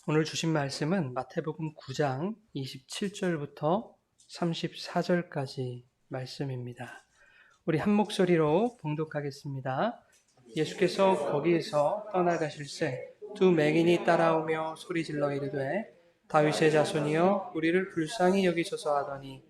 오늘 주신 말씀은 마태복음 9장 27절부터 34절까지 말씀입니다. 우리 한 목소리로 봉독하겠습니다. 예수께서 거기에서 떠나가실새 두 맹인이 따라오며 소리질러 이르되 다윗의 자손이여 우리를 불쌍히 여기소서 하더니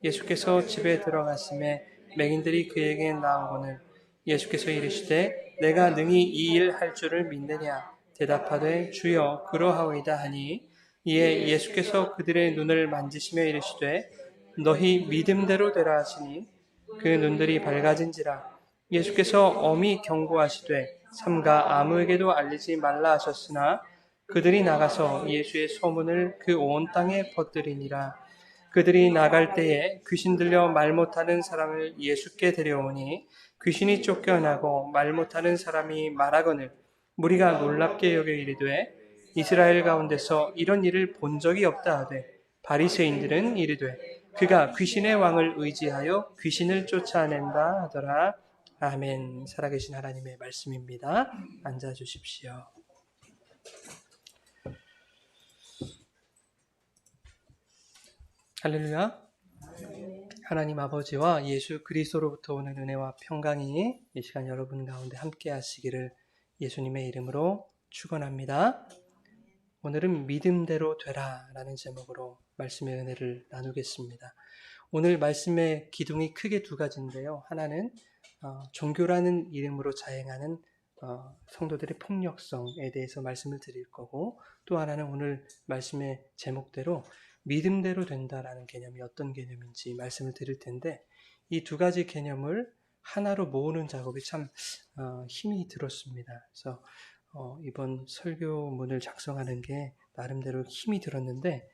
예수께서 집에 들어갔음에 맹인들이 그에게 나오거늘 예수께서 이르시되 내가 능히 이 일 할 줄을 믿느냐 대답하되 주여 그러하오이다 하니 이에 예수께서 그들의 눈을 만지시며 이르시되 너희 믿음대로 되라 하시니 그 눈들이 밝아진지라. 예수께서 엄히 경고하시되 삼가 아무에게도 알리지 말라 하셨으나 그들이 나가서 예수의 소문을 그 온 땅에 퍼뜨리니라. 그들이 나갈 때에 귀신 들려 말 못하는 사람을 예수께 데려오니 귀신이 쫓겨나고 말 못하는 사람이 말하거늘 무리가 놀랍게 여겨 이르되 이스라엘 가운데서 이런 일을 본 적이 없다 하되 바리새인들은 이르되 그가 귀신의 왕을 의지하여 귀신을 쫓아낸다 하더라. 아멘. 살아계신 하나님의 말씀입니다. 앉아 주십시오. 할렐루야. 하나님 아버지와 예수 그리스도로부터 오는 은혜와 평강이 이 시간 여러분 가운데 함께 하시기를 예수님의 이름으로 축원합니다. 오늘은 믿음대로 되라 라는 제목으로 말씀의 은혜를 나누겠습니다. 오늘 말씀의 기둥이 크게 두 가지인데요. 하나는 종교라는 이름으로 자행하는 성도들의 폭력성에 대해서 말씀을 드릴 거고, 또 하나는 오늘 말씀의 제목대로 믿음대로 된다라는 개념이 어떤 개념인지 말씀을 드릴 텐데, 이 두 가지 개념을 하나로 모으는 작업이 참 힘이 들었습니다. 그래서 이번 설교문을 작성하는 게 나름대로 힘이 들었는데,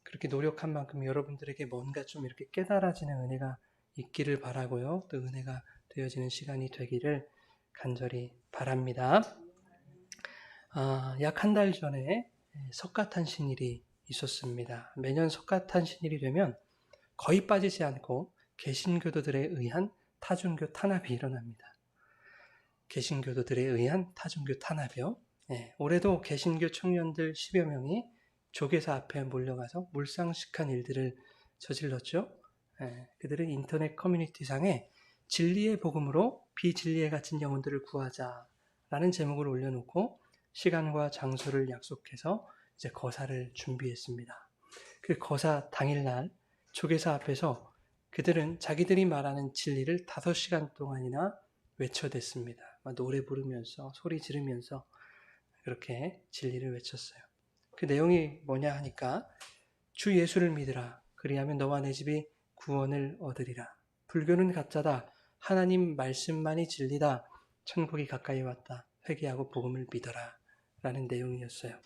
그렇게 노력한 만큼 여러분들에게 뭔가 좀 이렇게 깨달아지는 은혜가 있기를 바라고요. 또 은혜가 되어지는 시간이 되기를 간절히 바랍니다. 약 한 달 전에 석가탄신일이 있었습니다. 매년 석가탄신일이 되면 거의 빠지지 않고 개신교도들에 의한 타종교 탄압이 일어납니다. 개신교도들에 의한 타종교 탄압이요. 올해도 개신교 청년들 10여 명이 조계사 앞에 몰려가서 물상식한 일들을 저질렀죠. 그들은 인터넷 커뮤니티상에 진리의 복음으로 비진리에 갇힌 영혼들을 구하자라는 제목을 올려놓고 시간과 장소를 약속해서 이제 거사를 준비했습니다. 그 거사 당일날 조계사 앞에서 그들은 자기들이 말하는 진리를 5시간 동안이나 외쳐댔습니다. 노래 부르면서 소리 지르면서 그렇게 진리를 외쳤어요. 그 내용이 뭐냐 하니까 주 예수를 믿으라. 그리하면 너와 내 집이 구원을 얻으리라. 불교는 가짜다. 하나님 말씀만이 진리다. 천국이 가까이 왔다. 회개하고 복음을 믿어라. 라는 내용이었어요.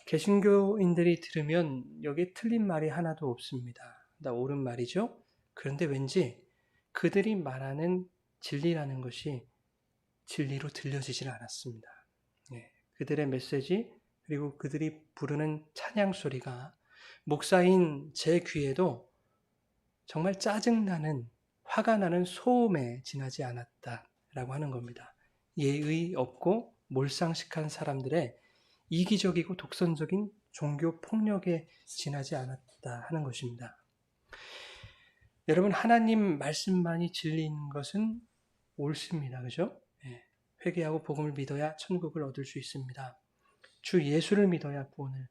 개신교인들이 들으면 여기에 틀린 말이 하나도 없습니다. 다 옳은 말이죠. 그런데 왠지 그들이 말하는 진리라는 것이 진리로 들려지질 않았습니다. 그들의 메시지 그리고 그들이 부르는 찬양 소리가 목사인 제 귀에도 정말 짜증나는 화가 나는 소음에 지나지 않았다라고 하는 겁니다. 예의 없고 몰상식한 사람들의 이기적이고 독선적인 종교 폭력에 지나지 않았다 하는 것입니다. 여러분, 하나님 말씀만이 진리인 것은 옳습니다. 그죠? 회개하고 복음을 믿어야 천국을 얻을 수 있습니다. 주 예수를 믿어야 구원을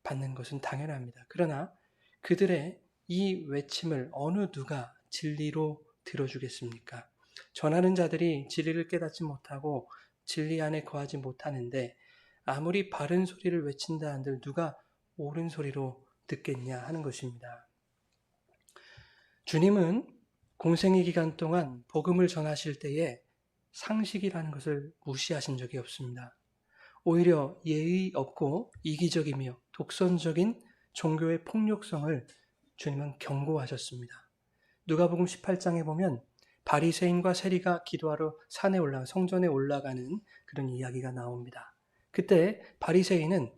받는 것은 당연합니다. 그러나 그들의 이 외침을 어느 누가 진리로 들어주겠습니까? 전하는 자들이 진리를 깨닫지 못하고 진리 안에 거하지 못하는데 아무리 바른 소리를 외친다 한들 누가 옳은 소리로 듣겠냐 하는 것입니다. 주님은 공생의 기간 동안 복음을 전하실 때에 상식이라는 것을 무시하신 적이 없습니다. 오히려 예의 없고 이기적이며 독선적인 종교의 폭력성을 주님은 경고하셨습니다. 누가복음 18장에 보면 바리새인과 세리가 기도하러 산에 올라가 성전에 올라가는 그런 이야기가 나옵니다. 그때 바리새인은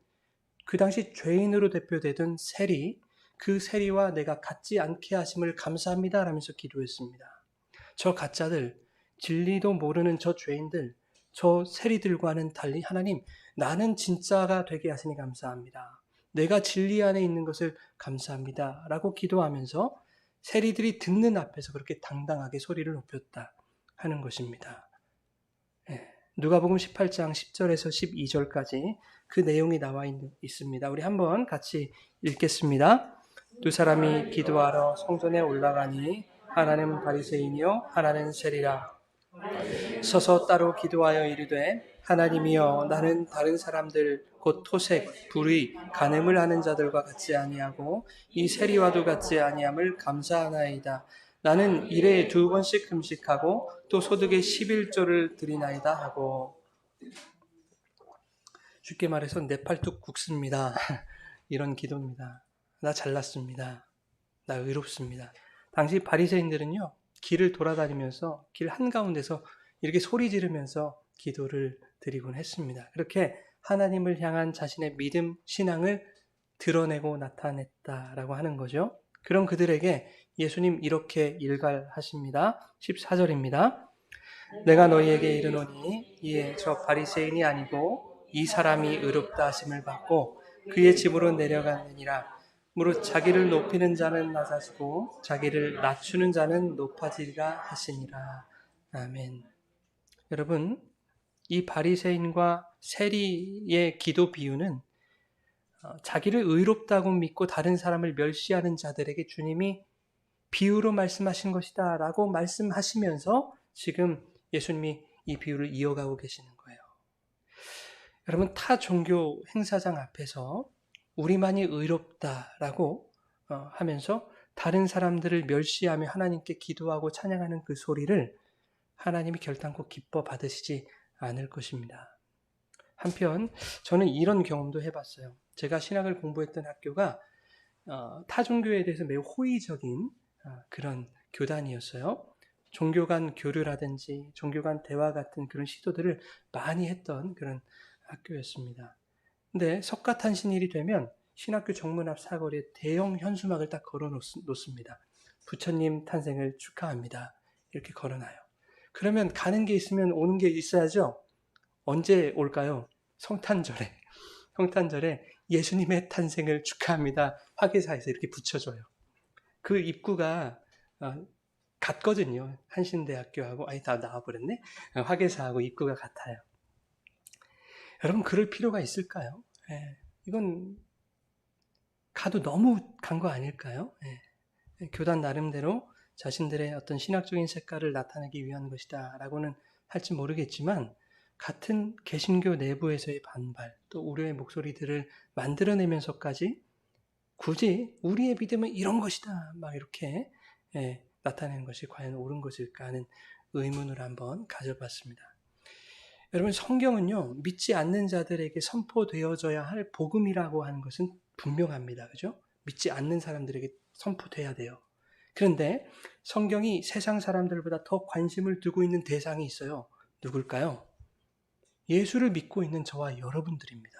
그 당시 죄인으로 대표되던 세리, 그 세리와 내가 같지 않게 하심을 감사합니다 라면서 기도했습니다. 저 가짜들, 진리도 모르는 저 죄인들, 저 세리들과는 달리 하나님, 나는 진짜가 되게 하시니 감사합니다. 내가 진리 안에 있는 것을 감사합니다. 라고 기도하면서 세리들이 듣는 앞에서 그렇게 당당하게 소리를 높였다 하는 것입니다. 누가복음 18장 10절에서 12절까지 그 내용이 나와 있습니다. 우리 한번 같이 읽겠습니다. 두 사람이 기도하러 성전에 올라가니 하나는 바리새인이요 하나는 세리라. 서서 따로 기도하여 이르되 하나님이여 나는 다른 사람들 곧 토색, 불의, 간음을 하는 자들과 같지 아니하고 이 세리와도 같지 아니함을 감사하나이다. 나는 일에 2번씩 금식하고 또 소득의 11조를 드리나이다 하고. 쉽게 말해서 내 팔뚝 굽습니다. 이런 기도입니다. 나 잘났습니다. 나 의롭습니다. 당시 바리새인들은요, 길을 돌아다니면서 길 한가운데서 이렇게 소리 지르면서 기도를 드리곤 했습니다. 그렇게 하나님을 향한 자신의 믿음, 신앙을 드러내고 나타냈다라고 하는 거죠. 그런 그들에게 예수님 이렇게 일갈하십니다. 14절입니다. 내가 너희에게 이르노니 이에 저 바리새인이 아니고 이 사람이 의롭다 하심을 받고 그의 집으로 내려가느니라. 무릇 자기를 높이는 자는 낮아지고 자기를 낮추는 자는 높아지리라 하시니라. 아멘. 여러분, 이 바리새인과 세리의 기도 비유는 자기를 의롭다고 믿고 다른 사람을 멸시하는 자들에게 주님이 비유로 말씀하신 것이다 라고 말씀하시면서 지금 예수님이 이 비유를 이어가고 계시는 거예요. 여러분, 타 종교 행사장 앞에서 우리만이 의롭다라고 하면서 다른 사람들을 멸시하며 하나님께 기도하고 찬양하는 그 소리를 하나님이 결단코 기뻐 받으시지 않을 것입니다. 한편 저는 이런 경험도 해봤어요. 제가 신학을 공부했던 학교가 타 종교에 대해서 매우 호의적인 그런 교단이었어요. 종교 간 교류라든지 종교 간 대화 같은 그런 시도들을 많이 했던 그런 학교였습니다. 근데 석가탄신일이 되면 신학교 정문 앞 사거리에 대형 현수막을 딱 걸어 놓습니다. 부처님 탄생을 축하합니다. 이렇게 걸어놔요. 그러면 가는 게 있으면 오는 게 있어야죠. 언제 올까요? 성탄절에. 성탄절에 예수님의 탄생을 축하합니다. 화개사에서 이렇게 붙여줘요. 그 입구가 같거든요. 한신대학교하고, 다 나와버렸네. 화개사하고 입구가 같아요. 여러분, 그럴 필요가 있을까요? 이건 가도 너무 간 거 아닐까요? 교단 나름대로 자신들의 어떤 신학적인 색깔을 나타내기 위한 것이다 라고는 할지 모르겠지만 같은 개신교 내부에서의 반발 또 우려의 목소리들을 만들어내면서까지 굳이 우리의 믿음은 이런 것이다 막 이렇게 나타내는 것이 과연 옳은 것일까 하는 의문을 한번 가져봤습니다. 여러분, 성경은요 믿지 않는 자들에게 선포되어져야 할 복음이라고 하는 것은 분명합니다. 그죠? 믿지 않는 사람들에게 선포돼야 돼요. 그런데 성경이 세상 사람들보다 더 관심을 두고 있는 대상이 있어요. 누굴까요? 예수를 믿고 있는 저와 여러분들입니다.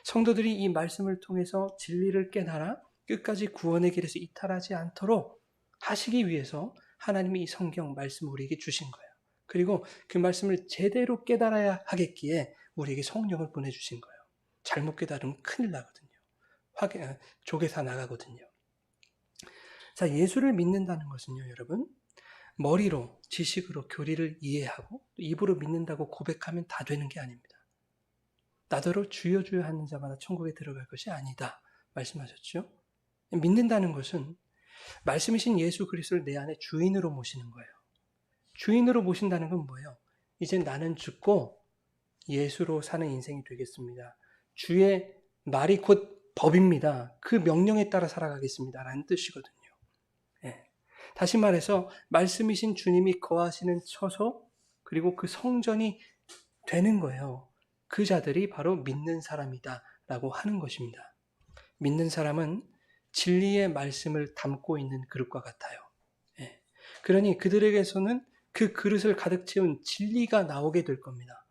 성도들이 이 말씀을 통해서 진리를 깨달아 끝까지 구원의 길에서 이탈하지 않도록 하시기 위해서 하나님이 이 성경 말씀을 우리에게 주신 거예요. 그리고 그 말씀을 제대로 깨달아야 하겠기에 우리에게 성령을 보내주신 거예요. 잘못 깨달으면 큰일 나거든요. 조개사 나가거든요. 자, 예수를 믿는다는 것은요, 여러분, 머리로, 지식으로 교리를 이해하고 입으로 믿는다고 고백하면 다 되는 게 아닙니다. 나더러 주여 주여 하는 자마다 천국에 들어갈 것이 아니다 말씀하셨죠. 믿는다는 것은 말씀이신 예수 그리스도를 내 안에 주인으로 모시는 거예요. 주인으로 모신다는 건 뭐예요? 이제 나는 죽고 예수로 사는 인생이 되겠습니다. 주의 말이 곧 법입니다. 그 명령에 따라 살아가겠습니다 라는 뜻이거든요. 다시 말해서 말씀이신 주님이 거하시는 처소 그리고 그 성전이 되는 거예요. 그 자들이 바로 믿는 사람이다 라고 하는 것입니다. 믿는 사람은 진리의 말씀을 담고 있는 그릇과 같아요. 그러니 그들에게서는 그 그릇을 가득 채운 진리가 나오게 될 겁니다.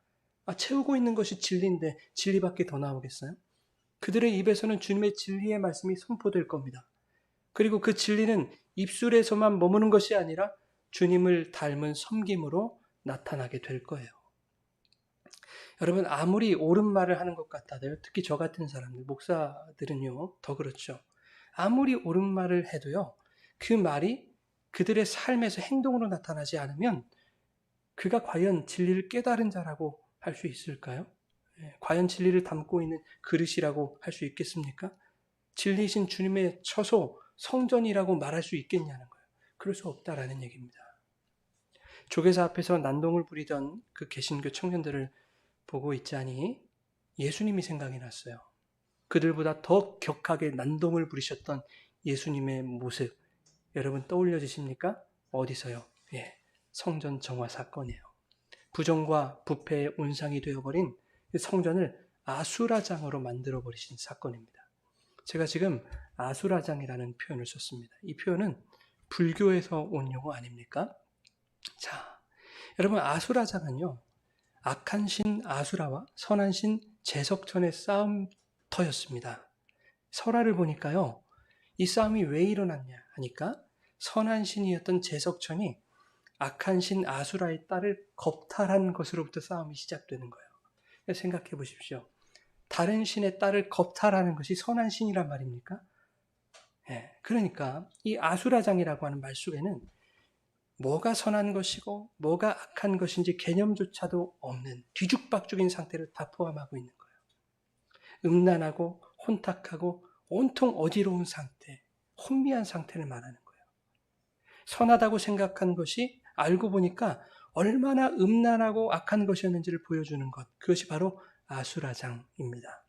채우고 있는 것이 진리인데 진리밖에 더 나오겠어요? 그들의 입에서는 주님의 진리의 말씀이 선포될 겁니다. 그리고 그 진리는 입술에서만 머무는 것이 아니라 주님을 닮은 섬김으로 나타나게 될 거예요. 여러분, 아무리 옳은 말을 하는 것 같아도요, 특히 저 같은 사람들, 목사들은요, 더 그렇죠. 아무리 옳은 말을 해도요, 그 말이 그들의 삶에서 행동으로 나타나지 않으면 그가 과연 진리를 깨달은 자라고 할 수 있을까요? 과연 진리를 담고 있는 그릇이라고 할 수 있겠습니까? 진리이신 주님의 처소, 성전이라고 말할 수 있겠냐는 거예요. 그럴 수 없다라는 얘기입니다. 조계사 앞에서 난동을 부리던 그 개신교 청년들을 보고 있자니 예수님이 생각이 났어요. 그들보다 더 격하게 난동을 부리셨던 예수님의 모습, 여러분 떠올려지십니까? 어디서요? 성전 정화 사건이에요. 부정과 부패의 온상이 되어버린 성전을 아수라장으로 만들어버리신 사건입니다. 제가 지금 아수라장이라는 표현을 썼습니다. 이 표현은 불교에서 온 용어 아닙니까? 자, 여러분, 아수라장은요, 악한 신 아수라와 선한 신 제석천의 싸움터였습니다. 설화를 보니까요, 이 싸움이 왜 일어났냐 하니까 선한 신이었던 제석천이 악한 신 아수라의 딸을 겁탈한 것으로부터 싸움이 시작되는 거예요. 생각해 보십시오. 다른 신의 딸을 겁탈하는 것이 선한 신이란 말입니까? 그러니까 이 아수라장이라고 하는 말 속에는 뭐가 선한 것이고 뭐가 악한 것인지 개념조차도 없는 뒤죽박죽인 상태를 다 포함하고 있는 거예요. 음란하고 혼탁하고 온통 어지러운 상태, 혼미한 상태를 말하는 거예요. 선하다고 생각한 것이 알고 보니까 얼마나 음란하고 악한 것이었는지를 보여주는 것, 그것이 바로 아수라장입니다.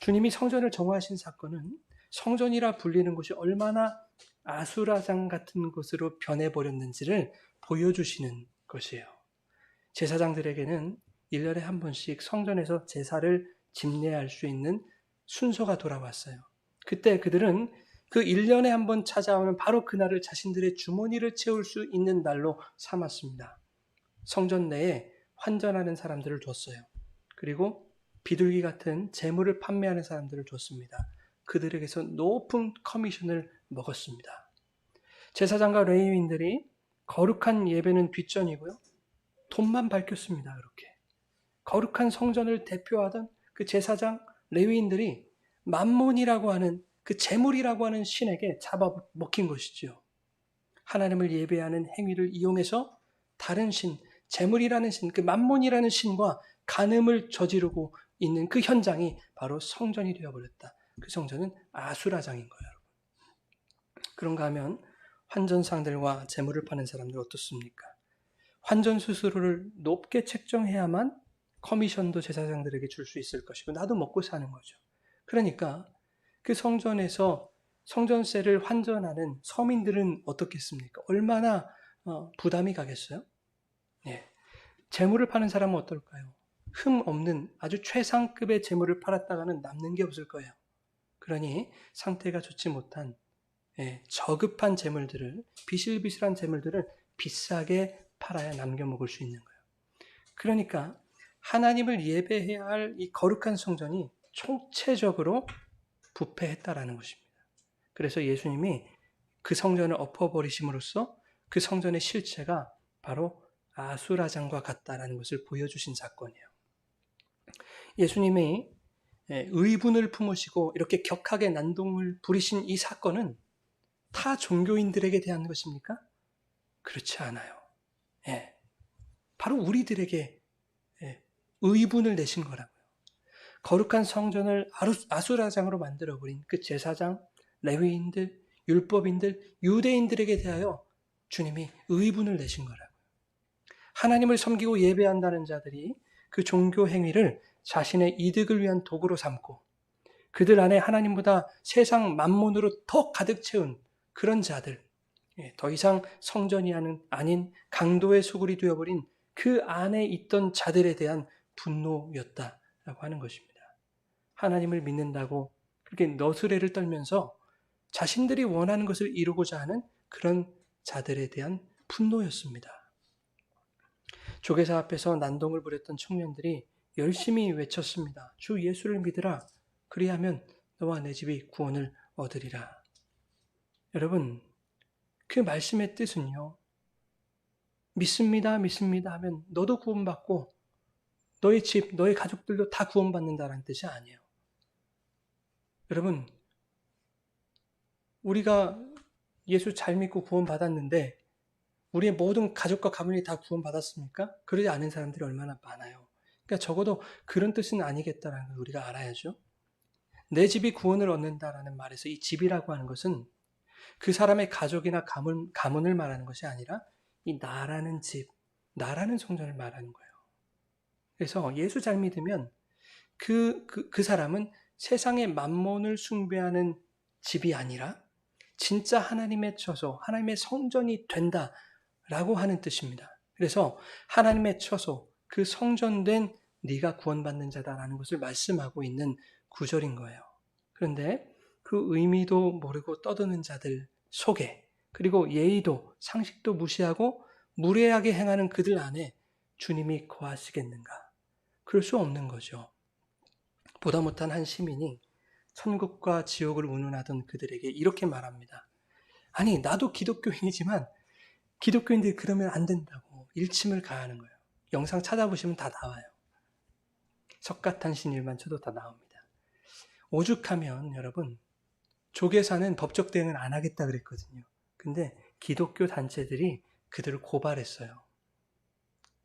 주님이 성전을 정화하신 사건은 성전이라 불리는 곳이 얼마나 아수라장 같은 곳으로 변해버렸는지를 보여주시는 것이에요. 제사장들에게는 1년에 한 번씩 성전에서 제사를 집례할 수 있는 순서가 돌아왔어요. 그때 그들은 그 1년에 한 번 찾아오는 바로 그날을 자신들의 주머니를 채울 수 있는 날로 삼았습니다. 성전 내에 환전하는 사람들을 뒀어요. 그리고 비둘기 같은 재물을 판매하는 사람들을 뒀습니다. 그들에게서 높은 커미션을 먹었습니다. 제사장과 레위인들이 거룩한 예배는 뒷전이고요. 돈만 밝혔습니다. 그렇게. 거룩한 성전을 대표하던 그 제사장, 레위인들이 만몬이라고 하는 그 재물이라고 하는 신에게 잡아먹힌 것이죠. 하나님을 예배하는 행위를 이용해서 다른 신, 재물이라는 신, 그 만몬이라는 신과 간음을 저지르고 있는 그 현장이 바로 성전이 되어버렸다. 그 성전은 아수라장인 거예요. 그런가 하면 환전상들과 재물을 파는 사람들 어떻습니까? 환전 수수료를 높게 책정해야만 커미션도 제사장들에게 줄 수 있을 것이고 나도 먹고 사는 거죠. 그러니까 그 성전에서 성전세를 환전하는 서민들은 어떻겠습니까? 얼마나 부담이 가겠어요? 재물을 파는 사람은 어떨까요? 흠 없는 아주 최상급의 재물을 팔았다가는 남는 게 없을 거예요. 그러니 상태가 좋지 못한 저급한 재물들을, 비실비실한 재물들을 비싸게 팔아야 남겨 먹을 수 있는 거예요. 그러니까 하나님을 예배해야 할 이 거룩한 성전이 총체적으로 부패했다라는 것입니다. 그래서 예수님이 그 성전을 엎어버리심으로써 그 성전의 실체가 바로 아수라장과 같다라는 것을 보여주신 사건이에요. 예수님이 의분을 품으시고 이렇게 격하게 난동을 부리신 이 사건은 타 종교인들에게 대한 것입니까? 그렇지 않아요. 바로 우리들에게 의분을 내신 거라고요. 거룩한 성전을 아수라장으로 만들어버린 그 제사장, 레위인들, 율법인들, 유대인들에게 대하여 주님이 의분을 내신 거라고요. 하나님을 섬기고 예배한다는 자들이 그 종교 행위를 자신의 이득을 위한 도구로 삼고 그들 안에 하나님보다 세상 만몬으로 더 가득 채운 그런 자들, 더 이상 성전이 아닌 강도의 소굴이 되어버린 그 안에 있던 자들에 대한 분노였다라고 하는 것입니다. 하나님을 믿는다고 그렇게 너스레를 떨면서 자신들이 원하는 것을 이루고자 하는 그런 자들에 대한 분노였습니다. 조계사 앞에서 난동을 부렸던 청년들이 열심히 외쳤습니다. 주 예수를 믿으라. 그리하면 너와 내 집이 구원을 얻으리라. 여러분, 그 말씀의 뜻은요. 믿습니다, 믿습니다 하면 너도 구원받고 너희 집, 너희 가족들도 다 구원받는다라는 뜻이 아니에요. 여러분, 우리가 예수 잘 믿고 구원받았는데 우리의 모든 가족과 가문이 다 구원받았습니까? 그러지 않은 사람들이 얼마나 많아요. 그러니까 적어도 그런 뜻은 아니겠다라는 걸 우리가 알아야죠. 내 집이 구원을 얻는다라는 말에서 이 집이라고 하는 것은 그 사람의 가족이나 가문을 말하는 것이 아니라 이 나라는 집, 나라는 성전을 말하는 거예요. 그래서 예수 잘 믿으면 그 사람은 세상의 만몬을 숭배하는 집이 아니라 진짜 하나님의 처소, 하나님의 성전이 된다라고 하는 뜻입니다. 그래서 하나님의 처소, 그 성전된 네가 구원받는 자다라는 것을 말씀하고 있는 구절인 거예요. 그런데 그 의미도 모르고 떠드는 자들 속에, 그리고 예의도 상식도 무시하고 무례하게 행하는 그들 안에 주님이 거하시겠는가? 그럴 수 없는 거죠. 보다 못한 한 시민이 천국과 지옥을 운운하던 그들에게 이렇게 말합니다. 아니, 나도 기독교인이지만 기독교인들이 그러면 안 된다고 일침을 가하는 거예요. 영상 찾아보시면 다 나와요. 석가탄신일만 쳐도 다 나옵니다. 오죽하면 여러분, 조계사는 법적 대응을 안 하겠다 그랬거든요. 근데 기독교 단체들이 그들을 고발했어요.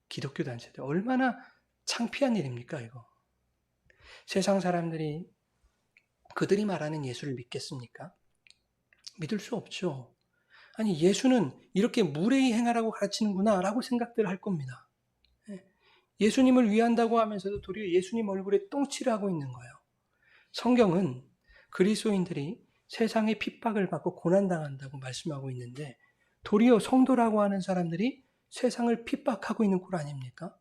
기독교 단체들. 얼마나 창피한 일입니까, 이거? 세상 사람들이 그들이 말하는 예수를 믿겠습니까? 믿을 수 없죠. 아니, 예수는 이렇게 무례히 행하라고 가르치는구나 라고 생각들 할 겁니다. 예수님을 위한다고 하면서도 도리어 예수님 얼굴에 똥칠을 하고 있는 거예요. 성경은 그리스도인들이 세상의 핍박을 받고 고난당한다고 말씀하고 있는데 도리어 성도라고 하는 사람들이 세상을 핍박하고 있는 꼴 아닙니까?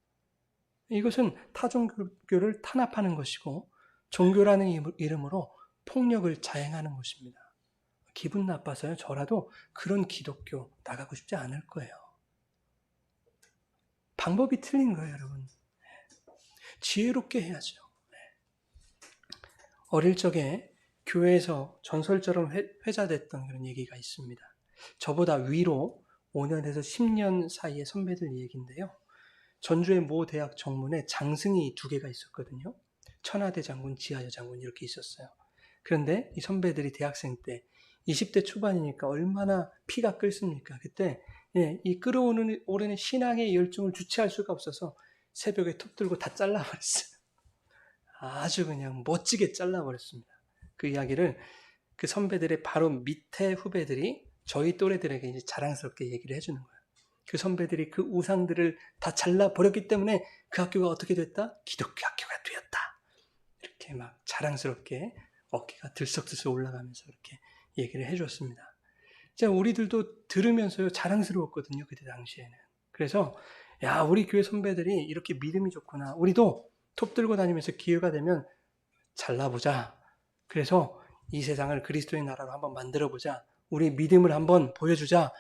이것은 타종교를 탄압하는 것이고 종교라는 이름으로 폭력을 자행하는 것입니다. 기분 나빠서요. 저라도 그런 기독교 나가고 싶지 않을 거예요. 방법이 틀린 거예요, 여러분. 지혜롭게 해야죠. 어릴 적에 교회에서 전설처럼 회자됐던 그런 얘기가 있습니다. 저보다 위로 5년에서 10년 사이의 선배들 얘기인데요. 전주의 모 대학 정문에 장승이 2개가 있었거든요. 천하대 장군, 지하여 장군 이렇게 있었어요. 그런데 이 선배들이 대학생 때 20대 초반이니까 얼마나 피가 끓습니까? 그때 이 끓어오르는 신앙의 열정을 주체할 수가 없어서 새벽에 톱 들고 다 잘라버렸어요. 아주 그냥 멋지게 잘라버렸습니다. 그 이야기를 그 선배들의 바로 밑에 후배들이 저희 또래들에게 이제 자랑스럽게 얘기를 해주는 거예요. 그 선배들이 그 우상들을 다 잘라버렸기 때문에 그 학교가 어떻게 됐다? 기독교 학교가 되었다. 이렇게 막 자랑스럽게 어깨가 들썩들썩 올라가면서 그렇게 얘기를 해줬습니다. 자, 우리들도 들으면서요 자랑스러웠거든요. 그때 당시에는. 그래서 야, 우리 교회 선배들이 이렇게 믿음이 좋구나. 우리도 톱 들고 다니면서 기회가 되면 잘라보자. 그래서 이 세상을 그리스도의 나라로 한번 만들어보자. 우리 믿음을 한번 보여주자.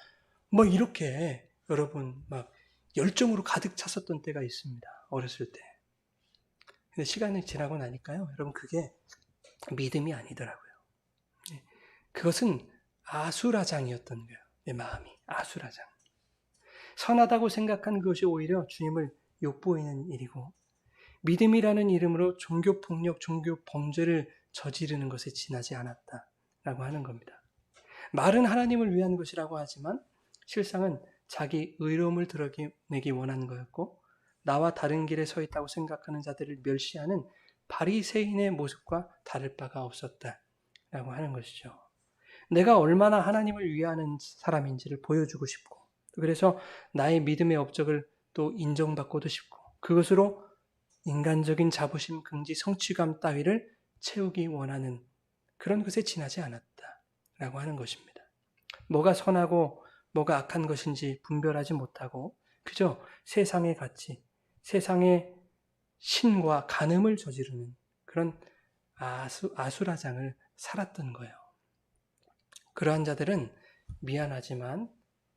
뭐 이렇게 여러분 막 열정으로 가득 찼었던 때가 있습니다. 어렸을 때. 근데 시간이 지나고 나니까요. 여러분 그게 믿음이 아니더라고요. 그것은 아수라장이었던 거예요. 내 마음이 아수라장. 선하다고 생각한 그것이 오히려 주님을 욕보이는 일이고 믿음이라는 이름으로 종교폭력, 종교범죄를 저지르는 것에 지나지 않았다라고 하는 겁니다. 말은 하나님을 위한 것이라고 하지만 실상은 자기 의로움을 드러내기 원하는 거였고 나와 다른 길에 서 있다고 생각하는 자들을 멸시하는 바리새인의 모습과 다를 바가 없었다라고 하는 것이죠. 내가 얼마나 하나님을 위하는 사람인지를 보여주고 싶고 그래서 나의 믿음의 업적을 또 인정받고도 싶고 그것으로 인간적인 자부심, 긍지, 성취감 따위를 채우기 원하는 그런 것에 지나지 않았다라고 하는 것입니다. 뭐가 선하고 뭐가 악한 것인지 분별하지 못하고 그저 세상의 가치, 세상의 신과 간음을 저지르는 그런 아수라장을 살았던 거예요. 그러한 자들은 미안하지만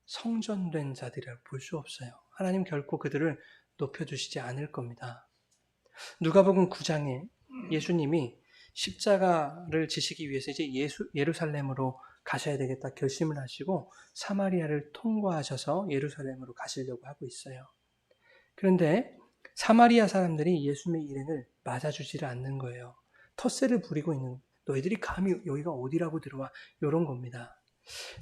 성전된 자들이라고 볼 수 없어요. 하나님 결코 그들을 높여주시지 않을 겁니다. 누가복음 9장에 예수님이 십자가를 지시기 위해서 이제 예루살렘으로 가셔야 되겠다 결심을 하시고 사마리아를 통과하셔서 예루살렘으로 가시려고 하고 있어요. 그런데 사마리아 사람들이 예수님의 일행을 맞아주지를 않는 거예요. 텃세를 부리고 있는, 너희들이 감히 여기가 어디라고 들어와, 이런 겁니다.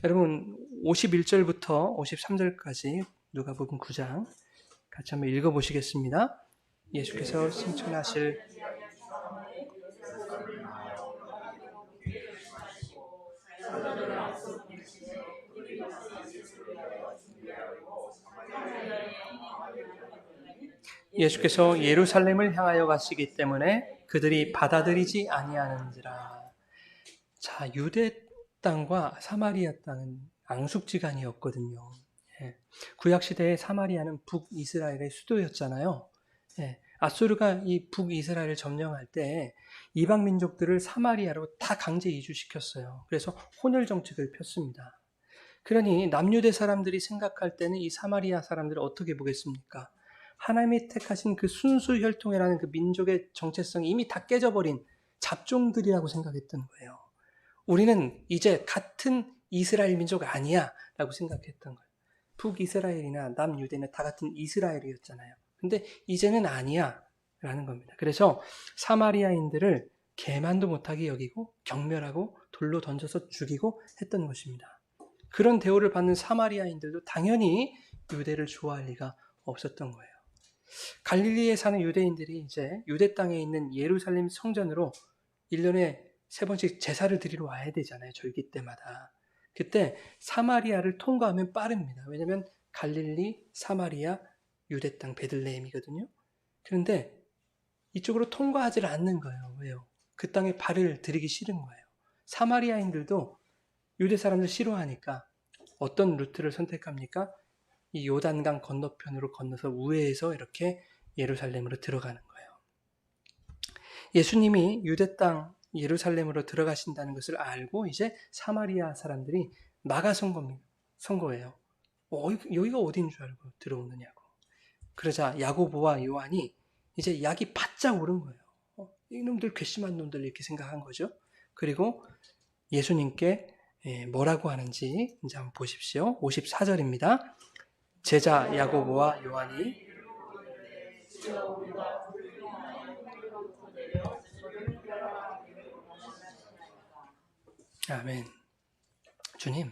여러분 51절부터 53절까지 누가복음 9장 같이 한번 읽어보시겠습니다. 예수께서 승천하실 예수께서 예루살렘을 향하여 가시기 때문에 그들이 받아들이지 아니하는지라. 자, 유대 땅과 사마리아 땅은 앙숙지간이었거든요. 예. 구약시대에 사마리아는 북이스라엘의 수도였잖아요. 예. 아수르가 이 북이스라엘을 점령할 때 이방 민족들을 사마리아로 다 강제 이주시켰어요. 그래서 혼혈 정책을 폈습니다. 그러니 남유대 사람들이 생각할 때는 이 사마리아 사람들을 어떻게 보겠습니까? 하나님이 택하신 그 순수 혈통이라는 그 민족의 정체성이 이미 다 깨져버린 잡종들이라고 생각했던 거예요. 우리는 이제 같은 이스라엘 민족 아니야 라고 생각했던 거예요. 북이스라엘이나 남유대는 다 같은 이스라엘이었잖아요. 근데 이제는 아니야 라는 겁니다. 그래서 사마리아인들을 개만도 못하게 여기고 경멸하고 돌로 던져서 죽이고 했던 것입니다. 그런 대우를 받는 사마리아인들도 당연히 유대를 좋아할 리가 없었던 거예요. 갈릴리에 사는 유대인들이 이제 유대 땅에 있는 예루살렘 성전으로 1년에 3번씩 제사를 드리러 와야 되잖아요. 절기 때마다. 그때 사마리아를 통과하면 빠릅니다. 왜냐하면 갈릴리, 사마리아, 유대 땅 베들레헴이거든요. 그런데 이쪽으로 통과하지 않는 거예요. 왜요? 그 땅에 발을 들이기 싫은 거예요. 사마리아인들도 유대 사람들 싫어하니까 어떤 루트를 선택합니까? 이 요단강 건너편으로 건너서 우회해서 이렇게 예루살렘으로 들어가는 거예요. 예수님이 유대 땅 예루살렘으로 들어가신다는 것을 알고 이제 사마리아 사람들이 막아선 거예요. 여기가 어디인 줄 알고 들어오느냐고. 그러자 야고보와 요한이 이제 약이 바짝 오른 거예요. 이놈들 괘씸한 놈들 이렇게 생각한 거죠. 그리고 예수님께 뭐라고 하는지 이제 한번 보십시오. 54절입니다. 제자 야고보와 요한이 아멘. 주님,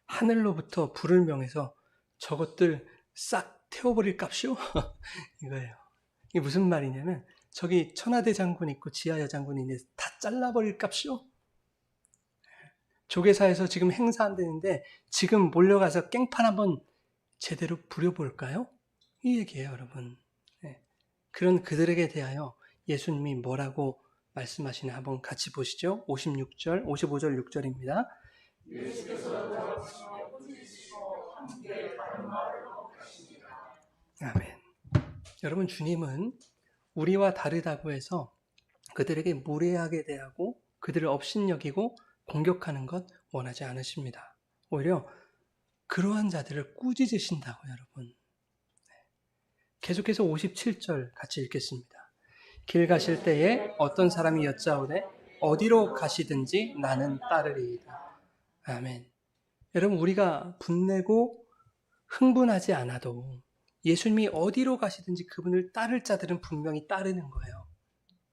하늘로부터 불을 명해서 저것들 싹 태워버릴 값이요? 이거예요. 이게 무슨 말이냐면 저기 천하대 장군 있고 지하야 장군이 있는데 다 잘라버릴 값이요? 조계사에서 지금 행사 안 되는데 지금 몰려가서 깽판 한번 제대로 부려볼까요? 이 얘기예요, 여러분. 네. 그런 그들에게 대하여 예수님이 뭐라고 말씀하시나 한번 같이 보시죠. 56절, 55절, 6절입니다. 아멘. 여러분, 주님은 우리와 다르다고 해서 그들에게 무례하게 대하고 그들을 업신여기고 공격하는 것 원하지 않으십니다. 오히려 그러한 자들을 꾸짖으신다고 여러분. 계속해서 57절 같이 읽겠습니다. 길 가실 때에 어떤 사람이 여짜오되 어디로 가시든지 나는 따르리이다. 아멘. 여러분 우리가 분내고 흥분하지 않아도 예수님이 어디로 가시든지 그분을 따를 자들은 분명히 따르는 거예요.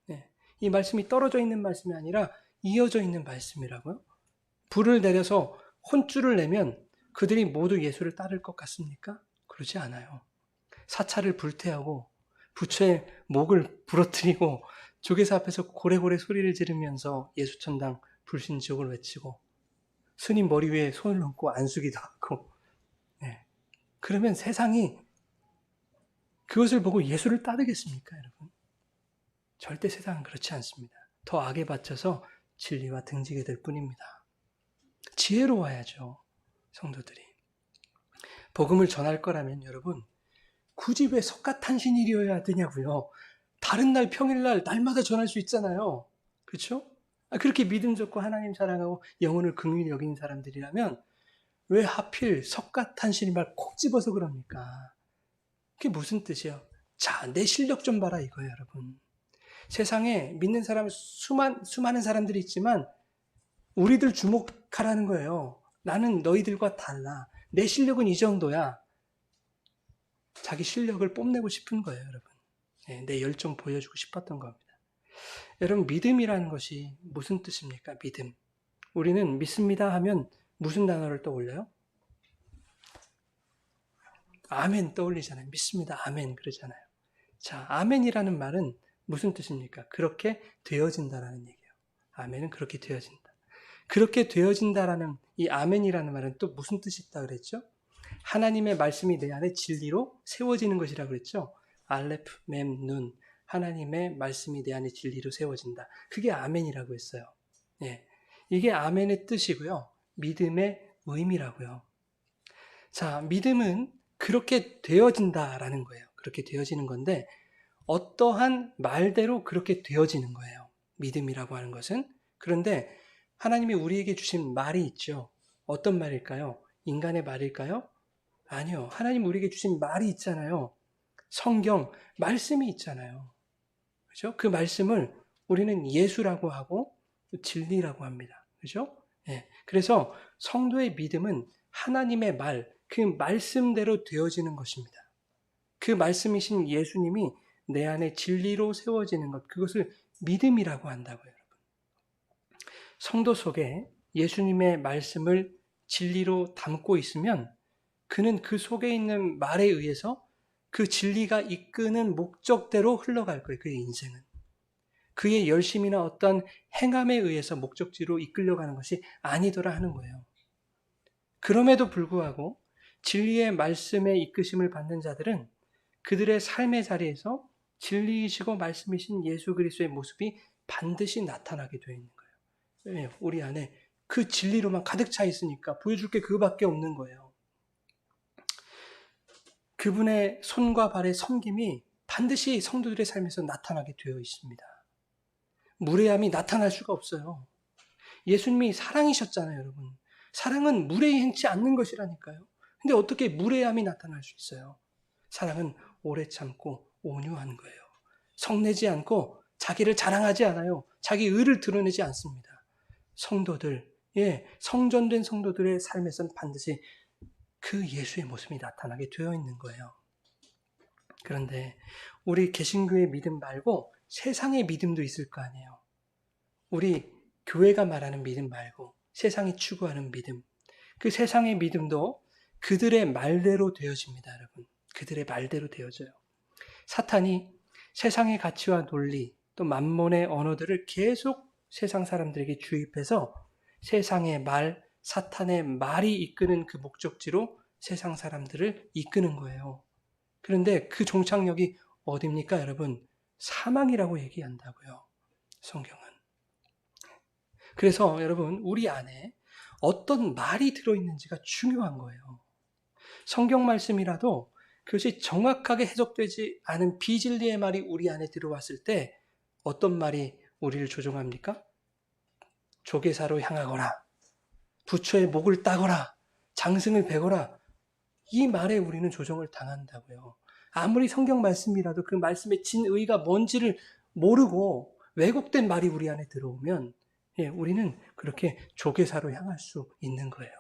네. 이 말씀이 떨어져 있는 말씀이 아니라 이어져 있는 말씀이라고요. 불을 내려서 혼쭐을 내면 그들이 모두 예수를 따를 것 같습니까? 그러지 않아요. 사찰을 불태우고 부처의 목을 부러뜨리고 조계사 앞에서 고래고래 소리를 지르면서 예수천당 불신지옥을 외치고 스님 머리 위에 손을 얹고 안수기도 하고 네. 그러면 세상이 그것을 보고 예수를 따르겠습니까, 여러분? 절대 세상은 그렇지 않습니다. 더 악에 받쳐서 진리와 등지게 될 뿐입니다. 지혜로워야죠, 성도들이. 복음을 전할 거라면 여러분 굳이 왜 석가탄신일이어야 되냐고요. 다른 날 평일날 날마다 전할 수 있잖아요. 그렇죠? 그렇게 믿음 좋고 하나님 사랑하고 영혼을 긍휼히 여기는 사람들이라면 왜 하필 석가탄신일 말 콕 집어서 그럽니까? 그게 무슨 뜻이에요? 자, 내 실력 좀 봐라 이거예요, 여러분. 세상에 믿는 사람 수많은 사람들이 있지만 우리들 주목하라는 거예요. 나는 너희들과 달라. 내 실력은 이 정도야. 자기 실력을 뽐내고 싶은 거예요, 여러분. 내 열정 보여주고 싶었던 겁니다. 여러분, 믿음이라는 것이 무슨 뜻입니까? 믿음. 우리는 믿습니다 하면 무슨 단어를 떠올려요? 아멘 떠올리잖아요. 믿습니다. 아멘 그러잖아요. 자, 아멘이라는 말은 무슨 뜻입니까? 그렇게 되어진다라는 얘기예요. 아멘은 그렇게 되어진다. 그렇게 되어진다라는 이 아멘이라는 말은 또 무슨 뜻이 있다 그랬죠? 하나님의 말씀이 내 안에 진리로 세워지는 것이라고 그랬죠? 알레프, mem눈 하나님의 말씀이 내 안에 진리로 세워진다. 그게 아멘이라고 했어요. 예, 이게 아멘의 뜻이고요. 믿음의 의미라고요. 자, 믿음은 그렇게 되어진다라는 거예요. 그렇게 되어지는 건데 어떠한 말대로 그렇게 되어지는 거예요. 믿음이라고 하는 것은. 그런데 하나님이 우리에게 주신 말이 있죠. 어떤 말일까요? 인간의 말일까요? 아니요. 하나님 우리에게 주신 말이 있잖아요. 성경, 말씀이 있잖아요. 그죠? 그 말씀을 우리는 예수라고 하고 진리라고 합니다. 그죠? 예. 그래서 성도의 믿음은 하나님의 말, 그 말씀대로 되어지는 것입니다. 그 말씀이신 예수님이 내 안에 진리로 세워지는 것, 그것을 믿음이라고 한다고요, 여러분. 성도 속에 예수님의 말씀을 진리로 담고 있으면 그는 그 속에 있는 말에 의해서 그 진리가 이끄는 목적대로 흘러갈 거예요, 그의 인생은. 그의 열심이나 어떤 행함에 의해서 목적지로 이끌려가는 것이 아니더라 하는 거예요. 그럼에도 불구하고 진리의 말씀에 이끄심을 받는 자들은 그들의 삶의 자리에서 진리이시고 말씀이신 예수 그리스도의 모습이 반드시 나타나게 되어 있는 거예요. 왜요? 우리 안에 그 진리로만 가득 차 있으니까 보여줄 게 그거밖에 없는 거예요. 그분의 손과 발의 섬김이 반드시 성도들의 삶에서 나타나게 되어 있습니다. 무례함이 나타날 수가 없어요. 예수님이 사랑이셨잖아요, 여러분. 사랑은 무례히 행치 않는 것이라니까요. 근데 어떻게 무례함이 나타날 수 있어요? 사랑은 오래 참고 온유한 거예요. 성내지 않고 자기를 자랑하지 않아요. 자기 의를 드러내지 않습니다. 성도들, 성전된 성도들의 삶에서는 반드시 그 예수의 모습이 나타나게 되어 있는 거예요. 그런데 우리 개신교의 믿음 말고 세상의 믿음도 있을 거 아니에요. 우리 교회가 말하는 믿음 말고 세상이 추구하는 믿음. 그 세상의 믿음도 그들의 말대로 되어집니다, 여러분. 그들의 말대로 되어져요. 사탄이 세상의 가치와 논리, 또 만몬의 언어들을 계속 세상 사람들에게 주입해서 세상의 말, 사탄의 말이 이끄는 그 목적지로 세상 사람들을 이끄는 거예요. 그런데 그 종착역이 어디입니까, 여러분? 사망이라고 얘기한다고요, 성경은. 그래서 여러분, 우리 안에 어떤 말이 들어있는지가 중요한 거예요. 성경 말씀이라도 그것이 정확하게 해석되지 않은 비진리의 말이 우리 안에 들어왔을 때 어떤 말이 우리를 조종합니까? 조계사로 향하거라, 부처의 목을 따거라, 장승을 베거라, 이 말에 우리는 조종을 당한다고요. 아무리 성경 말씀이라도 그 말씀의 진의가 뭔지를 모르고 왜곡된 말이 우리 안에 들어오면 우리는 그렇게 조계사로 향할 수 있는 거예요.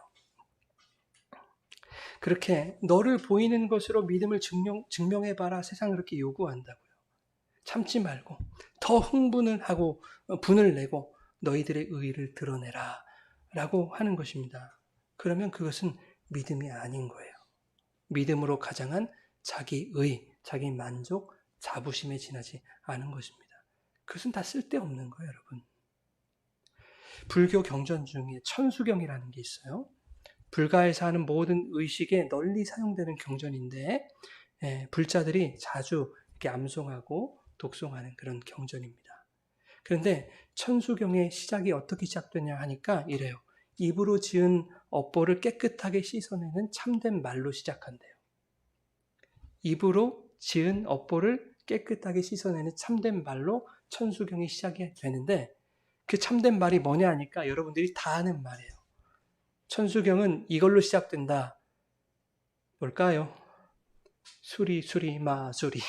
그렇게 너를 보이는 것으로 믿음을 증명해봐라, 세상은 그렇게 요구한다고요. 참지 말고 더 흥분을 하고 분을 내고 너희들의 의의를 드러내라 라고 하는 것입니다. 그러면 그것은 믿음이 아닌 거예요. 믿음으로 가장한 자기의, 자기 만족, 자부심에 지나지 않은 것입니다. 그것은 다 쓸데없는 거예요, 여러분. 불교 경전 중에 천수경이라는 게 있어요. 불가에서 하는 모든 의식에 널리 사용되는 경전인데 불자들이 자주 이렇게 암송하고 독송하는 그런 경전입니다. 그런데 천수경의 시작이 어떻게 시작되냐 하니까 이래요. 입으로 지은 업보를 깨끗하게 씻어내는 참된 말로 시작한대요. 입으로 지은 업보를 깨끗하게 씻어내는 참된 말로 천수경이 시작이 되는데 그 참된 말이 뭐냐 하니까 여러분들이 다 아는 말이에요. 천수경은 이걸로 시작된다. 뭘까요? 수리 마수리.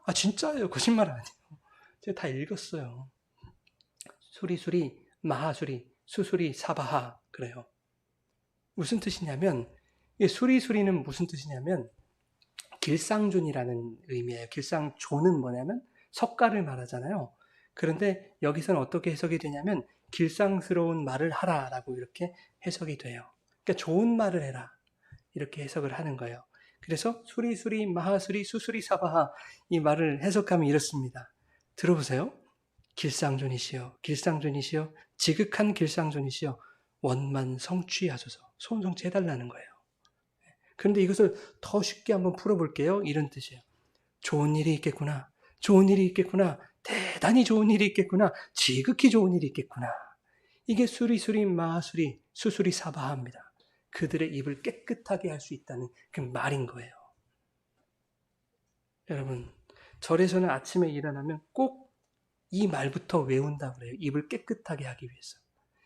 아, 진짜예요. 거짓말 아니에요. 제가 다 읽었어요. 수리 마하수리 수수리 사바하 그래요. 무슨 뜻이냐면 수리는 무슨 뜻이냐면 길상존이라는 의미예요. 길상존은 뭐냐면 석가를 말하잖아요. 그런데 여기서는 어떻게 해석이 되냐면 길상스러운 말을 하라라고 이렇게 해석이 돼요. 그러니까 좋은 말을 해라 이렇게 해석을 하는 거예요. 그래서 수리수리 마하수리 수수리 사바하 이 말을 해석하면 이렇습니다. 들어보세요. 길상존이시여 길상존이시여 지극한 길상존이시여 원만 성취하소서. 소원 성취해달라는 거예요. 그런데 이것을 더 쉽게 한번 풀어볼게요. 이런 뜻이에요. 좋은 일이 있겠구나. 좋은 일이 있겠구나. 대단히 좋은 일이 있겠구나. 지극히 좋은 일이 있겠구나. 이게 수리수리 마하수리 수수리 사바하입니다. 그들의 입을 깨끗하게 할 수 있다는 그 말인 거예요. 여러분, 절에서는 아침에 일어나면 꼭 이 말부터 외운다고 그래요. 입을 깨끗하게 하기 위해서.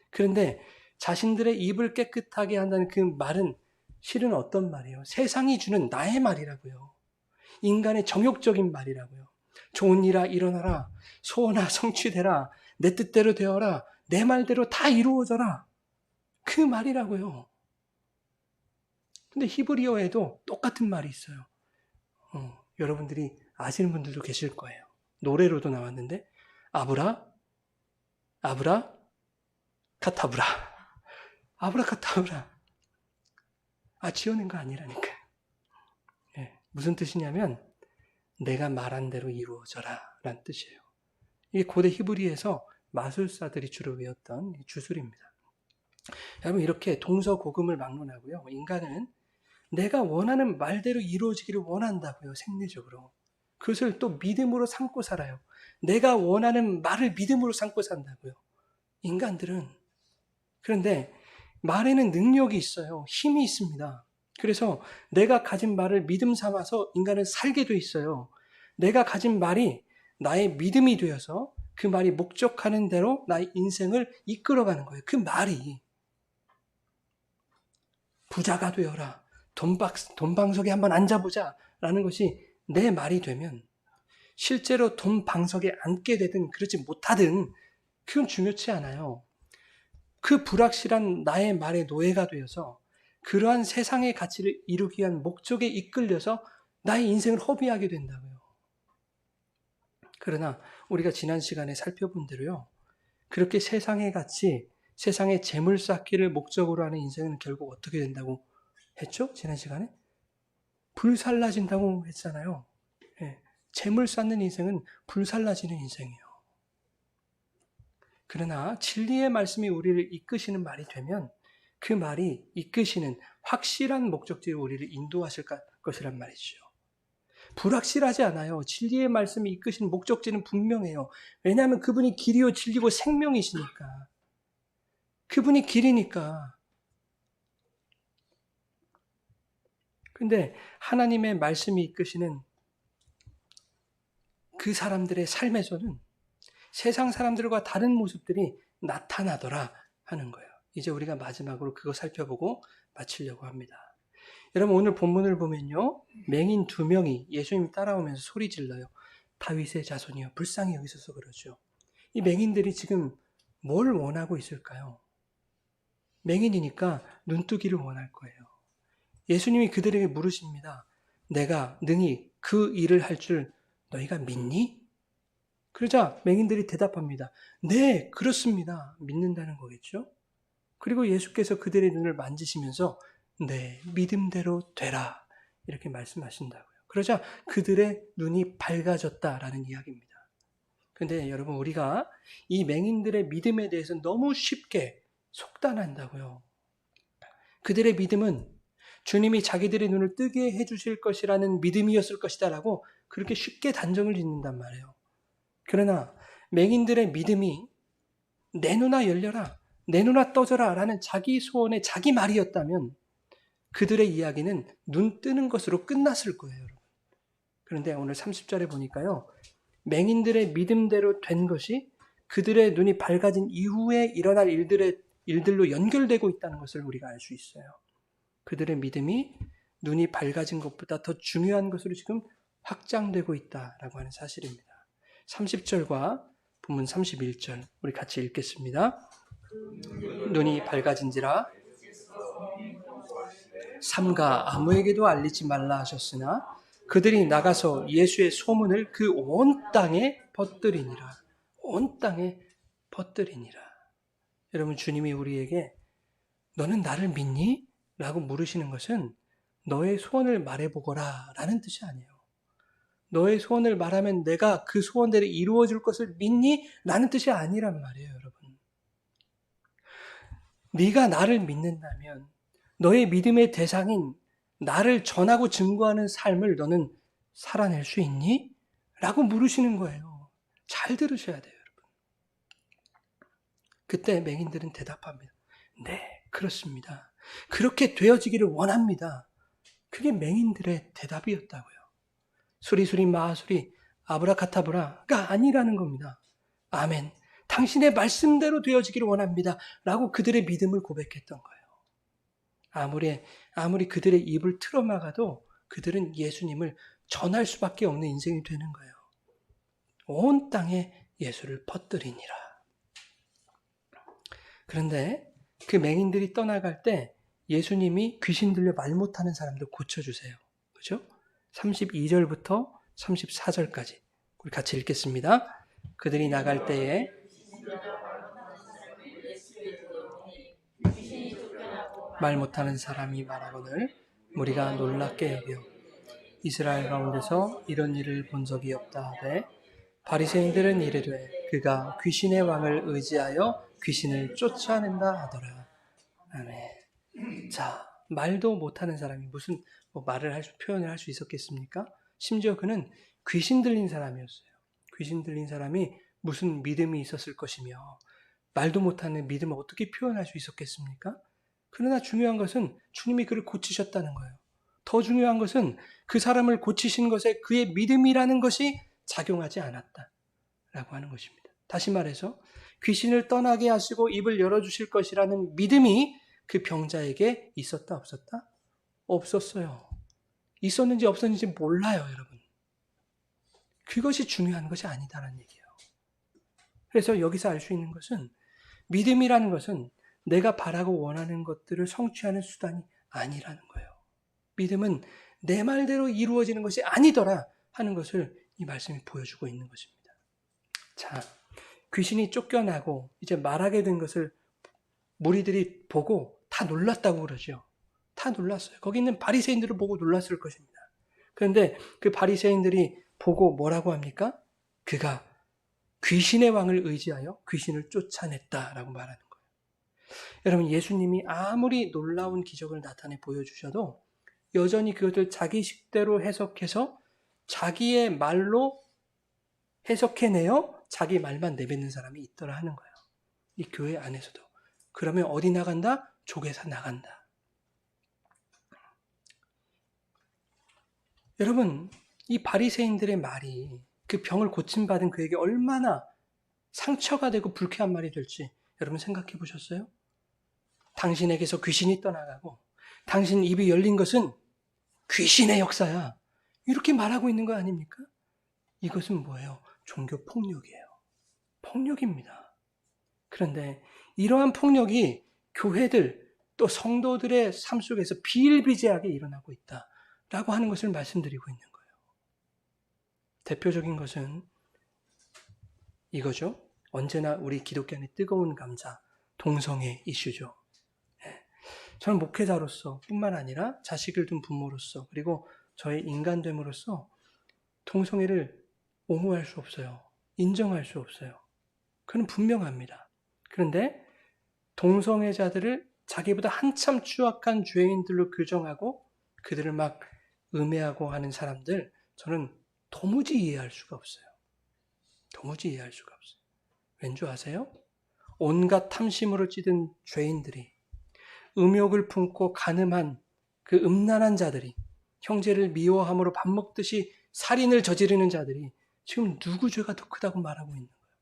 그런데 자신들의 입을 깨끗하게 한다는 그 말은 실은 어떤 말이에요? 세상이 주는 나의 말이라고요. 인간의 정욕적인 말이라고요. 좋은 일아 일어나라. 소원아 성취되라. 내 뜻대로 되어라. 내 말대로 다 이루어져라. 그 말이라고요. 근데 히브리어에도 똑같은 말이 있어요. 여러분들이 아시는 분들도 계실 거예요. 노래로도 나왔는데 아브라 카타브라 아브라카타브라. 지어낸 거 아니라니까. 무슨 뜻이냐면 내가 말한 대로 이루어져라 라는 뜻이에요. 이게 고대 히브리에서 마술사들이 주로 외웠던 주술입니다. 여러분 이렇게 동서고금을 막론하고요. 인간은 내가 원하는 말대로 이루어지기를 원한다고요. 생리적으로. 그것을 또 믿음으로 삼고 살아요. 내가 원하는 말을 믿음으로 삼고 산다고요. 인간들은. 그런데 말에는 능력이 있어요. 힘이 있습니다. 그래서 내가 가진 말을 믿음 삼아서 인간은 살게 돼 있어요. 내가 가진 말이 나의 믿음이 되어서 그 말이 목적하는 대로 나의 인생을 이끌어가는 거예요. 그 말이 부자가 되어라. 돈방석에 한번 앉아보자 라는 것이 내 말이 되면 실제로 돈방석에 앉게 되든 그렇지 못하든 그건 중요치 않아요. 그 불확실한 나의 말의 노예가 되어서 그러한 세상의 가치를 이루기 위한 목적에 이끌려서 나의 인생을 허비하게 된다고요. 그러나 우리가 지난 시간에 살펴본 대로요. 그렇게 세상의 가치, 세상의 재물 쌓기를 목적으로 하는 인생은 결국 어떻게 된다고 했죠? 지난 시간에? 불살라진다고 했잖아요. 재물 쌓는 인생은 불살라지는 인생이에요. 그러나 진리의 말씀이 우리를 이끄시는 말이 되면 그 말이 이끄시는 확실한 목적지에 우리를 인도하실 것이란 말이죠. 불확실하지 않아요. 진리의 말씀이 이끄시는 목적지는 분명해요. 왜냐하면 그분이 길이요 진리고 생명이시니까. 그분이 길이니까. 근데 하나님의 말씀이 이끄시는 그 사람들의 삶에서는 세상 사람들과 다른 모습들이 나타나더라 하는 거예요. 이제 우리가 마지막으로 그거 살펴보고 마치려고 합니다. 여러분 오늘 본문을 보면요. 맹인 2명이 예수님 따라오면서 소리 질러요. 다윗의 자손이요. 불쌍히 여기셔서 그러죠. 이 맹인들이 지금 뭘 원하고 있을까요? 맹인이니까 눈뜨기를 원할 거예요. 예수님이 그들에게 물으십니다. 내가 능히 그 일을 할 줄 너희가 믿니? 그러자 맹인들이 대답합니다. 네, 그렇습니다. 믿는다는 거겠죠? 그리고 예수께서 그들의 눈을 만지시면서 네, 믿음대로 되라 이렇게 말씀하신다고요. 그러자 그들의 눈이 밝아졌다라는 이야기입니다. 그런데 여러분 우리가 이 맹인들의 믿음에 대해서 너무 쉽게 속단한다고요. 그들의 믿음은 주님이 자기들의 눈을 뜨게 해주실 것이라는 믿음이었을 것이다라고 그렇게 쉽게 단정을 짓는단 말이에요. 그러나 맹인들의 믿음이 내 눈아 열려라, 내 눈아 떠져라 라는 자기 소원의 자기 말이었다면 그들의 이야기는 눈 뜨는 것으로 끝났을 거예요. 여러분. 그런데 오늘 30절에 보니까요. 맹인들의 믿음대로 된 것이 그들의 눈이 밝아진 이후에 일어날 일들로 연결되고 있다는 것을 우리가 알 수 있어요. 그들의 믿음이 눈이 밝아진 것보다 더 중요한 것으로 지금 확장되고 있다라고 하는 사실입니다. 30절과 본문 31절 우리 같이 읽겠습니다. 눈이 밝아진지라 삼가 아무에게도 알리지 말라 하셨으나 그들이 나가서 예수의 소문을 그 온 땅에 퍼뜨리니라. 온 땅에 퍼뜨리니라. 여러분, 주님이 우리에게 너는 나를 믿니? 라고 물으시는 것은 너의 소원을 말해보거라 라는 뜻이 아니에요. 너의 소원을 말하면 내가 그 소원대로 이루어질 것을 믿니? 라는 뜻이 아니란 말이에요, 여러분. 네가 나를 믿는다면 너의 믿음의 대상인 나를 전하고 증거하는 삶을 너는 살아낼 수 있니? 라고 물으시는 거예요. 잘 들으셔야 돼요, 여러분. 그때 맹인들은 대답합니다. 네, 그렇습니다. 그렇게 되어지기를 원합니다. 그게 맹인들의 대답이었다고요. 수리수리 마수리 아브라카타브라가 아니라는 겁니다. 아멘. 당신의 말씀대로 되어지기를 원합니다. 라고 그들의 믿음을 고백했던 거예요. 아무리 그들의 입을 틀어막아도 그들은 예수님을 전할 수밖에 없는 인생이 되는 거예요. 온 땅에 예수를 퍼뜨리니라. 그런데 그 맹인들이 떠나갈 때 예수님이 귀신 들려 말 못하는 사람들 고쳐주세요. 그죠? 32절부터 34절까지 우리 같이 읽겠습니다. 그들이 나갈 때에 말 못하는 사람이 말하거늘 무리가 놀랍게 여겨 이스라엘 가운데서 이런 일을 본 적이 없다 하되 바리새인들은 이르되 그가 귀신의 왕을 의지하여 귀신을 쫓아낸다 하더라. 아멘. 자, 말도 못하는 사람이 무슨 표현을 할 수 있었겠습니까? 심지어 그는 귀신 들린 사람이었어요. 귀신 들린 사람이 무슨 믿음이 있었을 것이며 말도 못하는 믿음을 어떻게 표현할 수 있었겠습니까? 그러나 중요한 것은 주님이 그를 고치셨다는 거예요. 더 중요한 것은 그 사람을 고치신 것에 그의 믿음이라는 것이 작용하지 않았다라고 하는 것입니다. 다시 말해서 귀신을 떠나게 하시고 입을 열어주실 것이라는 믿음이 그 병자에게 있었다 없었다? 없었어요. 있었는지 없었는지 몰라요, 여러분. 그것이 중요한 것이 아니다라는 얘기예요. 그래서 여기서 알 수 있는 것은 믿음이라는 것은 내가 바라고 원하는 것들을 성취하는 수단이 아니라는 거예요. 믿음은 내 말대로 이루어지는 것이 아니더라 하는 것을 이 말씀이 보여주고 있는 것입니다. 자, 귀신이 쫓겨나고 이제 말하게 된 것을 무리들이 보고 다 놀랐다고 그러죠. 다 놀랐어요. 거기 있는 바리새인들을 보고 놀랐을 것입니다. 그런데 그 바리새인들이 보고 뭐라고 합니까? 그가 귀신의 왕을 의지하여 귀신을 쫓아냈다라고 말하는 거예요. 여러분, 예수님이 아무리 놀라운 기적을 나타내 보여주셔도 여전히 그것을 자기 식대로 해석해서 자기의 말로 해석해내어 자기 말만 내뱉는 사람이 있더라 하는 거예요. 이 교회 안에서도. 그러면 어디 나간다? 족에서 나간다. 여러분, 이 바리새인들의 말이 그 병을 고침받은 그에게 얼마나 상처가 되고 불쾌한 말이 될지 여러분 생각해 보셨어요? 당신에게서 귀신이 떠나가고 당신 입이 열린 것은 귀신의 역사야. 이렇게 말하고 있는 거 아닙니까? 이것은 뭐예요? 종교 폭력이에요. 폭력입니다. 그런데 이러한 폭력이 교회들 또 성도들의 삶 속에서 비일비재하게 일어나고 있다라고 하는 것을 말씀드리고 있는 거예요. 대표적인 것은 이거죠. 언제나 우리 기독교인의 뜨거운 감자, 동성애 이슈죠. 저는 목회자로서 뿐만 아니라 자식을 둔 부모로서 그리고 저의 인간됨으로써 동성애를 옹호할 수 없어요. 인정할 수 없어요. 그건 분명합니다. 그런데 동성애자들을 자기보다 한참 추악한 죄인들로 규정하고 그들을 막 음해하고 하는 사람들 저는 도무지 이해할 수가 없어요. 도무지 이해할 수가 없어요. 왠지 아세요? 온갖 탐심으로 찌든 죄인들이 음욕을 품고 간음한 그 음란한 자들이 형제를 미워함으로 밥 먹듯이 살인을 저지르는 자들이 지금 누구 죄가 더 크다고 말하고 있는 거예요.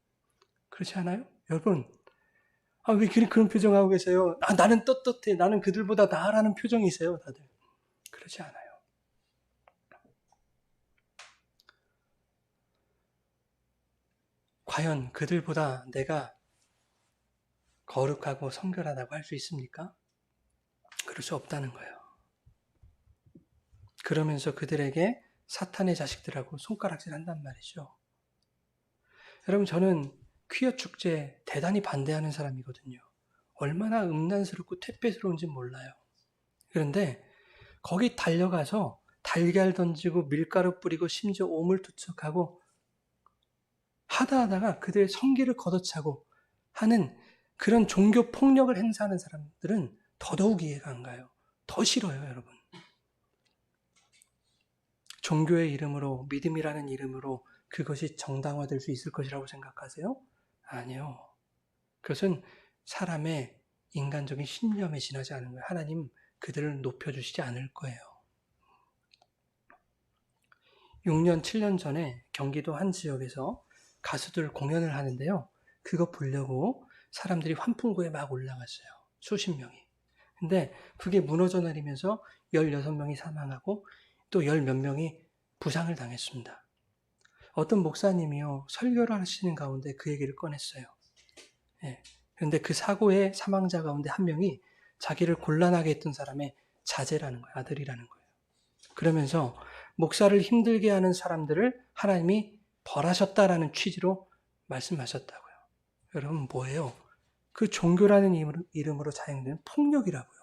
그렇지 않아요? 여러분, 왜 그런 표정하고 계세요? 나는 떳떳해. 나는 그들보다 나아라는 표정이세요, 다들. 그렇지 않아요. 과연 그들보다 내가 거룩하고 성결하다고 할 수 있습니까? 그럴 수 없다는 거예요. 그러면서 그들에게 사탄의 자식들하고 손가락질 한단 말이죠. 여러분, 저는 퀴어 축제 대단히 반대하는 사람이거든요. 얼마나 음란스럽고 퇴폐스러운지 몰라요. 그런데 거기 달려가서 달걀 던지고 밀가루 뿌리고 심지어 오물투척하고 하다가 그들의 성기를 걷어차고 하는 그런 종교 폭력을 행사하는 사람들은 더더욱 이해가 안 가요. 더 싫어요, 여러분. 종교의 이름으로, 믿음이라는 이름으로 그것이 정당화될 수 있을 것이라고 생각하세요? 아니요. 그것은 사람의 인간적인 신념에 지나지 않은 거예요. 하나님 그들을 높여주시지 않을 거예요. 6년, 7년 전에 경기도 한 지역에서 가수들 공연을 하는데요. 그거 보려고 사람들이 환풍구에 막 올라갔어요. 수십 명이. 근데 그게 무너져 내리면서 16명이 사망하고 또 열 몇 명이 부상을 당했습니다. 어떤 목사님이요, 설교를 하시는 가운데 그 얘기를 꺼냈어요. 예. 그런데 그 사고의 사망자 가운데 한 명이 자기를 곤란하게 했던 사람의 자제라는 거예요. 아들이라는 거예요. 그러면서 목사를 힘들게 하는 사람들을 하나님이 벌하셨다라는 취지로 말씀하셨다고요. 여러분, 뭐예요? 그 종교라는 이름으로 자행되는 폭력이라고요.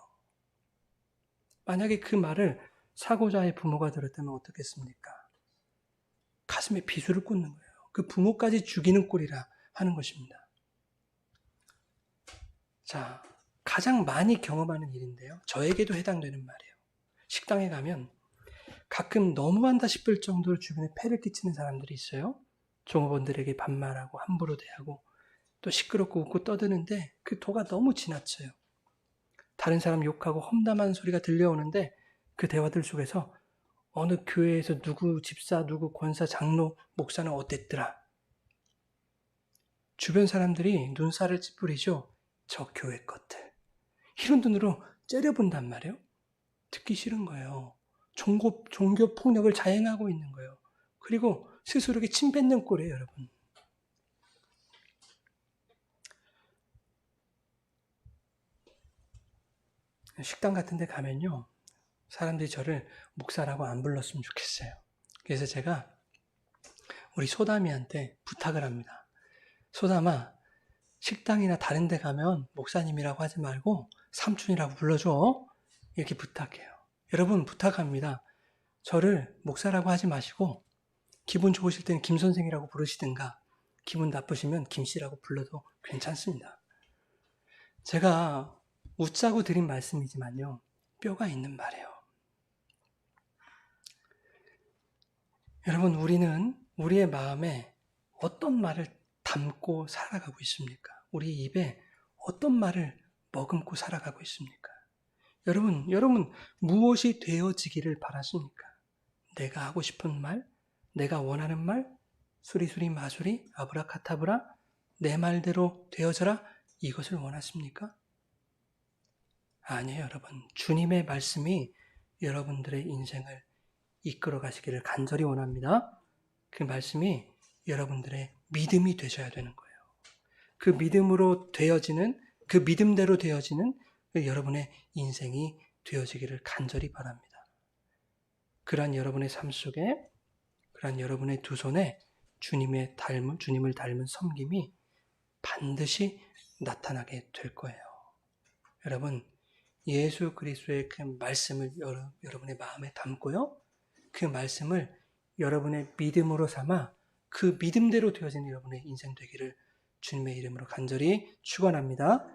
만약에 그 말을 사고자의 부모가 들었다면 어떻겠습니까? 가슴에 비수를 꽂는 거예요. 그 부모까지 죽이는 꼴이라 하는 것입니다. 자, 가장 많이 경험하는 일인데요. 저에게도 해당되는 말이에요. 식당에 가면 가끔 너무한다 싶을 정도로 주변에 폐를 끼치는 사람들이 있어요. 종업원들에게 반말하고 함부로 대하고 또 시끄럽고 웃고 떠드는데 그 도가 너무 지나쳐요. 다른 사람 욕하고 험담하는 소리가 들려오는데 그 대화들 속에서 어느 교회에서 누구 집사, 누구 권사, 장로, 목사는 어땠더라. 주변 사람들이 눈살을 찌푸리죠. 저 교회 것들. 이런 눈으로 째려본단 말이에요. 듣기 싫은 거예요. 종교 폭력을 자행하고 있는 거예요. 그리고 스스로에게 침 뱉는 꼴이에요, 여러분. 식당 같은 데 가면요. 사람들이 저를 목사라고 안 불렀으면 좋겠어요. 그래서 제가 우리 소담이한테 부탁을 합니다. 소담아, 식당이나 다른 데 가면 목사님이라고 하지 말고 삼촌이라고 불러줘. 이렇게 부탁해요. 여러분, 부탁합니다. 저를 목사라고 하지 마시고 기분 좋으실 때는 김 선생이라고 부르시든가 기분 나쁘시면 김 씨라고 불러도 괜찮습니다. 제가 웃자고 드린 말씀이지만요. 뼈가 있는 말이에요. 여러분, 우리는 우리의 마음에 어떤 말을 담고 살아가고 있습니까? 우리 입에 어떤 말을 머금고 살아가고 있습니까? 여러분 무엇이 되어지기를 바라십니까? 내가 하고 싶은 말, 내가 원하는 말, 수리수리 마수리, 아브라카타브라, 내 말대로 되어져라, 이것을 원하십니까? 아니에요, 여러분. 주님의 말씀이 여러분들의 인생을 이끌어 가시기를 간절히 원합니다. 그 말씀이 여러분들의 믿음이 되셔야 되는 거예요. 그 믿음으로 되어지는, 그 믿음대로 되어지는 여러분의 인생이 되어지기를 간절히 바랍니다. 그러한 여러분의 삶 속에, 그러한 여러분의 두 손에 주님을 닮은 섬김이 반드시 나타나게 될 거예요. 여러분, 예수 그리스도의 그 말씀을 여러분의 마음에 담고요. 그 말씀을 여러분의 믿음으로 삼아 그 믿음대로 되어진 여러분의 인생 되기를 주님의 이름으로 간절히 축원합니다.